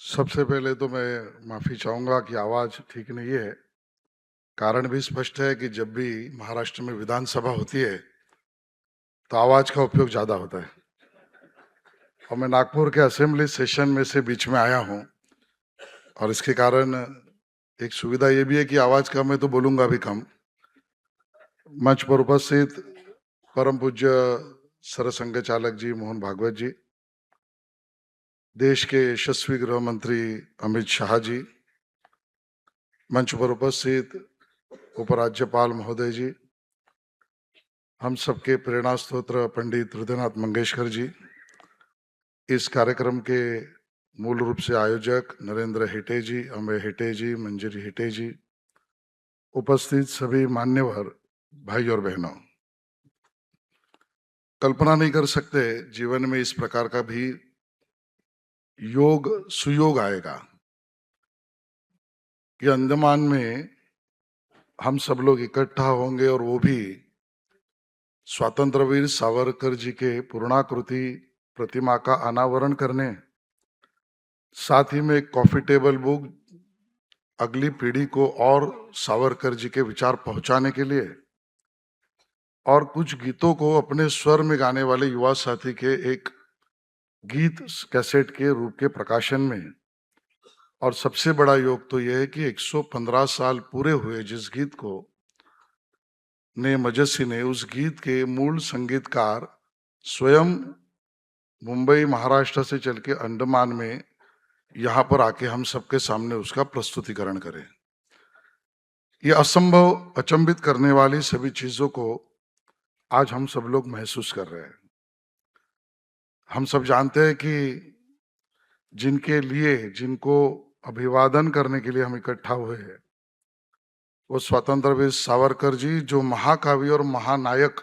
सबसे पहले तो मैं माफ़ी चाहूँगा कि आवाज़ ठीक नहीं है। कारण भी स्पष्ट है कि जब भी महाराष्ट्र में विधानसभा होती है, तो आवाज़ का उपयोग ज़्यादा होता है। और मैं नागपुर के असेंबली सेशन में से बीच में आया हूँ और इसके कारण एक सुविधा ये भी है कि आवाज़ कम है तो बोलूँगा भी कम। मंच पर उपस्थित परम पूज्य सरसंघ चालक जी मोहन भागवत जी, देश के यशस्वी गृह मंत्री अमित शाह जी, मंच पर उपस्थित उपराज्यपाल महोदय जी, हम सबके प्रेरणा स्तोत्र पंडित हृदयनाथ मंगेशकर जी, इस कार्यक्रम के मूल रूप से आयोजक नरेंद्र हेटे जी, अमय हेटे जी, मंजरी हेटे जी, उपस्थित सभी मान्यवर भाई और बहनों, कल्पना नहीं कर सकते जीवन में इस प्रकार का भी योग सुयोग आएगा कि अंडमान में हम सब लोग इकट्ठा होंगे और वो भी स्वतंत्रवीर सावरकर जी के पूर्णाकृति प्रतिमा का अनावरण करने, साथ ही में एक कॉफी टेबल बुक अगली पीढ़ी को और सावरकर जी के विचार पहुंचाने के लिए और कुछ गीतों को अपने स्वर में गाने वाले युवा साथी के एक गीत कैसेट के रूप के प्रकाशन में। और सबसे बड़ा योग तो यह है कि 115 साल पूरे हुए जिस गीत को ने मजसी ने, उस गीत के मूल संगीतकार स्वयं मुंबई महाराष्ट्र से चल के अंडमान में यहाँ पर आके हम सबके सामने उसका प्रस्तुतिकरण करें। ये असंभव अचंभित करने वाली सभी चीजों को आज हम सब लोग महसूस कर रहे हैं। हम सब जानते हैं कि जिनके लिए, जिनको अभिवादन करने के लिए हम इकट्ठा हुए हैं, वो स्वतंत्रवीर सावरकर जी, जो महाकाव्य और महानायक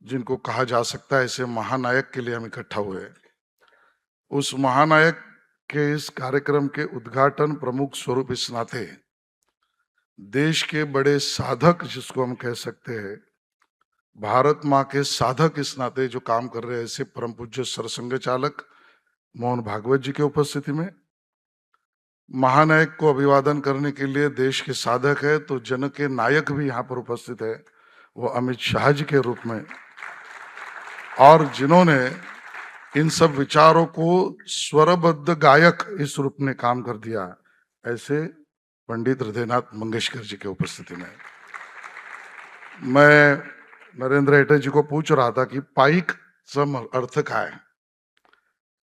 जिनको कहा जा सकता है, ऐसे महानायक के लिए हम इकट्ठा हुए हैं। उस महानायक के इस कार्यक्रम के उद्घाटन प्रमुख स्वरूप इस नाते देश के बड़े साधक, जिसको हम कह सकते हैं, भारत माँ के साधक इस नाते जो काम कर रहे हैं, ऐसे परम पूज्य सरसंघ चालक मोहन भागवत जी के उपस्थिति में महानायक को अभिवादन करने के लिए देश के साधक है तो जन के नायक भी यहाँ पर उपस्थित है, वो अमित शाह जी के रूप में, और जिन्होंने इन सब विचारों को स्वरबद्ध गायक इस रूप में काम कर दिया, ऐसे पंडित हृदयनाथ मंगेशकर जी के उपस्थिति में। मैं नरेंद्र हेटे जी को पूछ रहा था की पाईकचा अर्थ काय,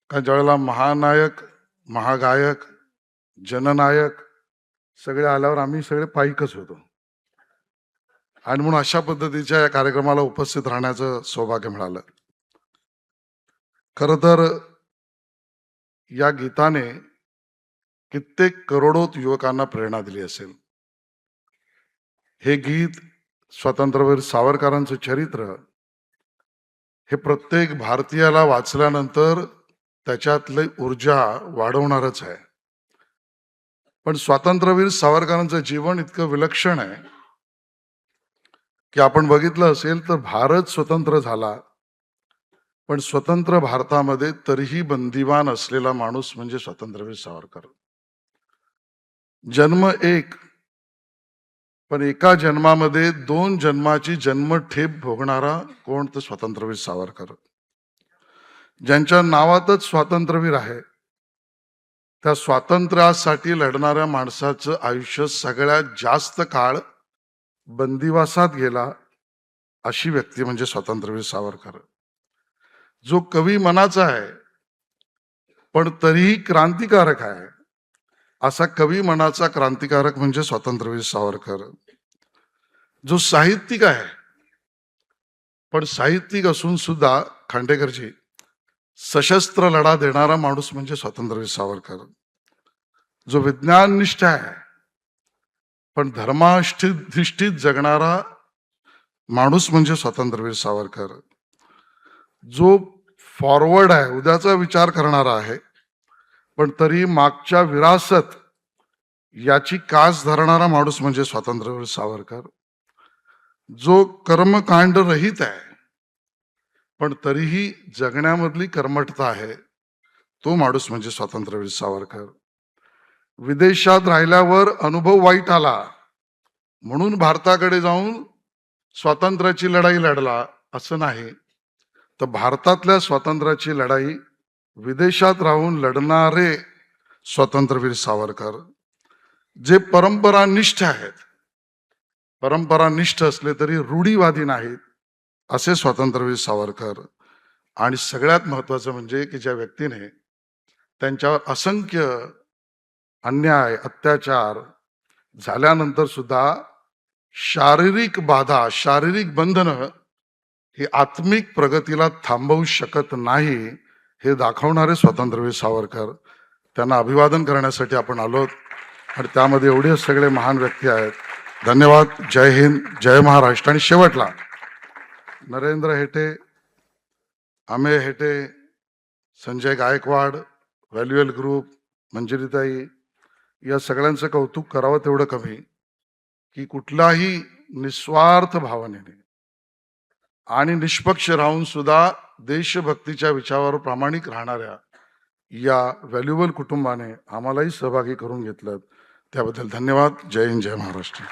कारण ज्यावेळेला महानायक, महागायक, जननायक सगळे आल्यावर आम्ही सगळे पाईकच होतो आणि म्हणून अशा पद्धतीच्या या कार्यक्रमाला उपस्थित राहण्याचं सौभाग्य मिळालं। खरं तर या गीताने कित्येक करोडो युवकांना प्रेरणा दिली असेल। हे गीत स्वतंत्रवीर सावरकरांचं चरित्र हे प्रत्येक भारतीयाला वाचल्यानंतर त्याच्यातली ऊर्जा वाढवणारच आहे। पण स्वातंत्र्यवीर सावरकरांचं जीवन इतकं विलक्षण आहे की आपण बघितलं असेल तर भारत स्वतंत्र झाला, पण स्वतंत्र भारतामध्ये तरीही बंदिवान असलेला माणूस म्हणजे स्वतंत्रवीर सावरकर। जन्म एक, पण एका जन्मामध्ये दोन जन्माची जन्मठेप भोगणारा कोण, तर स्वतंत्रवीर सावरकर। ज्यांच्या नावातच स्वातंत्र्यवीर आहे, त्या स्वातंत्र्यासाठी लढणाऱ्या माणसाचं आयुष्य सगळ्यात जास्त काळ बंदिवासात गेला अशी व्यक्ती म्हणजे स्वतंत्रवीर सावरकर। जो कवी मनाचा आहे पण तरीही क्रांतिकारक आहे, असा कवी मनाचा क्रांतिकारक म्हणजे स्वतंत्रवीर सावरकर। जो साहित्यिक आहे पण साहित्यिक असून सुद्धा खांडेकरजी सशस्त्र लढा देणारा माणूस म्हणजे स्वतंत्रवीर सावरकर। जो विज्ञाननिष्ठ आहे पण धर्माधिष्ठित जगणारा माणूस म्हणजे स्वतंत्रवीर सावरकर। जो फॉरवर्ड आहे, उद्याचा विचार करणारा आहे पण तरी मागच्या विरासत याची कास धरणारा माणूस म्हणजे स्वतंत्रवीर सावरकर। जो कर्मकांड रहित आहे पण तरीही जगण्यामधली कर्मठता आहे, तो माणूस म्हणजे स्वातंत्र्यवीर सावरकर. विदेशात राहिल्यावर अनुभव वाईट आला म्हणून भारताकडे जाऊन स्वातंत्र्याची लढाई लढला असं नाही, तर भारतातल्या स्वातंत्र्याची लढाई विदेशात राहून लढणारे स्वातंत्र्यवीर सावरकर जे परंपरानिष्ठ आहेत, परंपरानिष्ठ असले तरी रूढीवादी नाहीत, असे स्वातंत्र्यवीर सावरकर. आणि सगळ्यात महत्वाचं म्हणजे की ज्या व्यक्तीने त्यांच्यावर असंख्य अन्याय अत्याचार झाल्यानंतर सुद्धा शारीरिक बाधा, शारीरिक बंधनं ही आत्मिक प्रगतीला थांबवू शकत नाही, हे दाखवणारे स्वातंत्र्यवीर सावरकर. त्यांना अभिवादन करण्यासाठी आपण आलोत आणि त्यामध्ये एवढे सगळे महान व्यक्ती आहेत. धन्यवाद. जय हिंद, जय महाराष्ट्र. आणि शेवटला नरेंद्र हेटे, अमेय हेटे, संजय गायकवाड, व्हॅल्युअल ग्रुप, मंजिरीताई, या सगळ्यांचं कौतुक करावं तेवढं कमी की कुठलाही निस्वार्थ भावनेने आणि निष्पक्ष राहून सुद्धा देशभक्तीच्या विचारावर प्रामाणिक राहणाऱ्या या व्हॅल्युएबल कुटुंबाने आम्हालाही सहभागी करून घेतलं. त्याबद्दल धन्यवाद. जय हिंद, जय महाराष्ट्र.